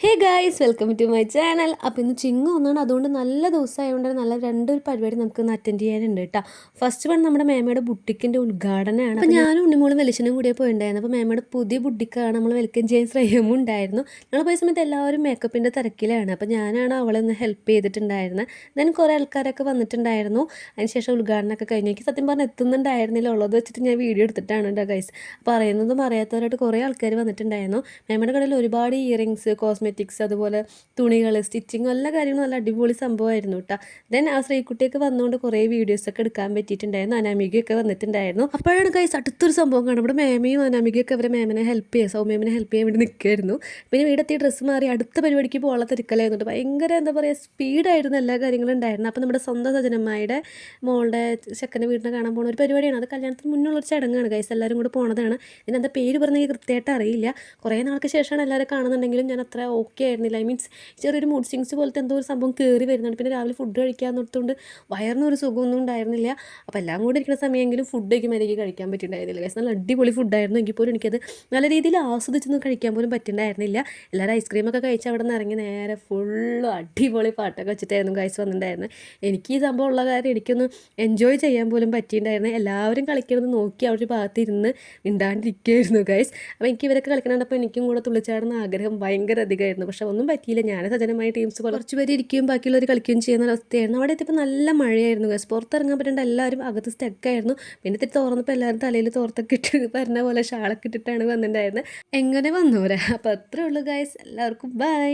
Hey guys welcome to my channel. അപ്പോൾ ഇന്ന് ചിങ്ങ ഒന്നാണ്, അതുകൊണ്ട് നല്ല ദിവസമായതുകൊണ്ട് നല്ല രണ്ടൊരു പരിപാടി നമുക്ക് ഇന്ന് അറ്റൻഡ് ചെയ്യാനുണ്ട് കേട്ടോ. ഫസ്റ്റ് വൺ നമ്മുടെ മേമയുടെ ബുട്ടിക്കിൻ്റെ ഉദ്ഘാടനമാണ്. അപ്പോൾ ഞാനും ഉണ്ണിമോളും വെളിച്ചനും കൂടിയേ പോയിട്ടുണ്ടായിരുന്നു. അപ്പോൾ മേമയുടെ പുതിയ ബുട്ടിക്കാണ്, നമ്മൾ വെൽക്കം ചെയ്യാൻ ശ്രമം ഉണ്ടായിരുന്നു. ഞങ്ങൾ പോയ സമയത്ത് എല്ലാവരും മേക്കപ്പിൻ്റെ തിരക്കിലാണ്. അപ്പോൾ ഞാനാണ് അവളെ ഒന്ന് ഹെൽപ്പ് ചെയ്തിട്ടുണ്ടായിരുന്നത്. ദെൻ കുറേ ആൾക്കാരൊക്കെ വന്നിട്ടുണ്ടായിരുന്നു. അതിനുശേഷം ഉദ്ഘാടനമൊക്കെ കഴിഞ്ഞു. എനിക്ക് സത്യം പറഞ്ഞാൽ എത്തുന്നുണ്ടായിരുന്നില്ല, ഉള്ളത് വെച്ചിട്ട് ഞാൻ വീഡിയോ എടുത്തിട്ടാണ് കേട്ടോ ഗൈസ്. അപ്പോൾ അറിയുന്നതും അറിയാത്തവരായിട്ട് കുറേ ആൾക്കാർ വന്നിട്ടുണ്ടായിരുന്നു. മേമയുടെ കടയിൽ ഒരുപാട് ഇയറിങ്സ്, കോസ്മെറ്റിക്സ്, അതുപോലെ തുണികൾ, സ്റ്റിച്ചിങ്, എല്ലാ കാര്യങ്ങളും നല്ല അടിപൊളി സംഭവമായിരുന്നു കേട്ടോ. ദെൻ ആ ശ്രീകുട്ടിയൊക്കെ വന്നുകൊണ്ട് കുറേ വീഡിയോസൊക്കെ എടുക്കാൻ പറ്റിയിട്ടുണ്ടായിരുന്നു. അനാമികയൊക്കെ വന്നിട്ടുണ്ടായിരുന്നു. അപ്പോഴാണ് ഗൈസ് അടുത്തൊരു സംഭവം കാണും. ഇവിടെ മേമയും അനാമികയൊക്കെ അവരെ മേമനെ ഹെൽപ്പ് ചെയ്യുക, സൗമ്യമ്മനെ ഹെൽപ്പ് ചെയ്യാൻ വേണ്ടി നിൽക്കുമായിരുന്നു. പിന്നെ വീടെത്തി ഡ്രസ്സ് മാറി അടുത്ത പരിപാടിക്ക് പോകാനുള്ള തിരക്കലായിരുന്നു. ഭയങ്കര എന്താ പറയുക, സ്പീഡായിരുന്നു എല്ലാ കാര്യങ്ങളും ഉണ്ടായിരുന്നു. അപ്പോൾ നമ്മുടെ സ്വന്തം സജനമ്മയുടെ മോളുടെ ചെക്കൻ്റെ വീടിനെ കാണാൻ പോകുന്ന ഒരു പരിപാടിയാണ്. അത് കല്യാണത്തിന് മുന്നുള്ളൊരു ചടങ്ങാണ് ഗൈസ്. എല്ലാവരും കൂടെ പോണതാണ്. ഇതിനെന്താ പേര് പറഞ്ഞെങ്കിൽ കൃത്യമായിട്ട് അറിയില്ല. കുറേ നാൾക്ക് ശേഷമാണ് എല്ലാവരും കാണുന്നുണ്ടെങ്കിലും ഞാൻ അത്ര ഓക്കെ ആയിരുന്നില്ല. ഐ മീൻസ് ചെറിയൊരു മൂഡ് സ്വിങ്സ് പോലത്തെ എന്തോ ഒരു സംഭവം കയറി വരുന്നുണ്ട്. പിന്നെ രാവിലെ ഫുഡ് കഴിക്കാൻ നിർത്തുകൊണ്ട് വയറിനൊരു സുഖമൊന്നും ഉണ്ടായിരുന്നില്ല. അപ്പോൾ എല്ലാം കൂടി ഇരിക്കുന്ന സമയമെങ്കിലും ഫുഡ് കഴിക്കുമ്പോഴേക്ക് കഴിക്കാൻ പറ്റിയിട്ടുണ്ടായിരുന്നില്ല ഗൈസ്. നല്ല അടിപൊളി ഫുഡായിരുന്നു. എങ്കിൽ പോലും എനിക്കത് നല്ല രീതിയിൽ ആസ്വദിച്ചൊന്നും കഴിക്കാൻ പോലും പറ്റിയിട്ടുണ്ടായിരുന്നില്ല. എല്ലാവരും ഐസ്ക്രീമൊക്കെ കഴിച്ച് അവിടെ നിന്ന് ഇറങ്ങി നേരെ ഫുള്ളും അടിപൊളി പാട്ടൊക്കെ വെച്ചിട്ടായിരുന്നു ഗൈസ് വന്നിട്ടുണ്ടായിരുന്നത്. എനിക്ക് ഈ സംഭവം ഉള്ള കാര്യം എനിക്കൊന്ന് എൻജോയ് ചെയ്യാൻ പോലും പറ്റിയിട്ടുണ്ടായിരുന്നു. എല്ലാവരും കളിക്കുന്നത് നോക്കി ആ ഒരു ഭാഗത്ത് ഇരുന്ന് മിണ്ടാണ്ടിരിക്കുകയായിരുന്നു ഗൈസ്. അപ്പോൾ എനിക്ക് ഇവരൊക്കെ കളിക്കണപ്പോൾ എനിക്കും കൂടെ തുള്ളിച്ചാടുന്ന ആഗ്രഹം ഭയങ്കര അധികമായിരുന്നു. പക്ഷെ ഒന്നും പറ്റിയില്ല. ഞാൻ സജനമായ ടീംസ് പോലെ കുറച്ച് പേര് ഇരിക്കുകയും ബാക്കിയുള്ളവർ കളിക്കുകയും ചെയ്യുന്ന അവസ്ഥയായിരുന്നു. അവിടെ എത്തിയപ്പോൾ നല്ല മഴയായിരുന്നു ഗൈസ്. പുറത്തിറങ്ങാൻ പറ്റേണ്ട എല്ലാവരും അകത്ത് സ്റ്റക്കായിരുന്നു. പിന്നെ തിരി തുറന്നപ്പോൾ എല്ലാവരും തലയിൽ തോർത്തൊക്കെ ഇട്ട് പറഞ്ഞ പോലെ ഷാളൊക്കെ ഇട്ടിട്ടാണ് വന്നിട്ടുണ്ടായിരുന്നത്. എങ്ങനെ വന്നൂരാ. അപ്പോൾ അത്രേ ഉള്ളൂ ഗൈസ്. എല്ലാവർക്കും ബൈ.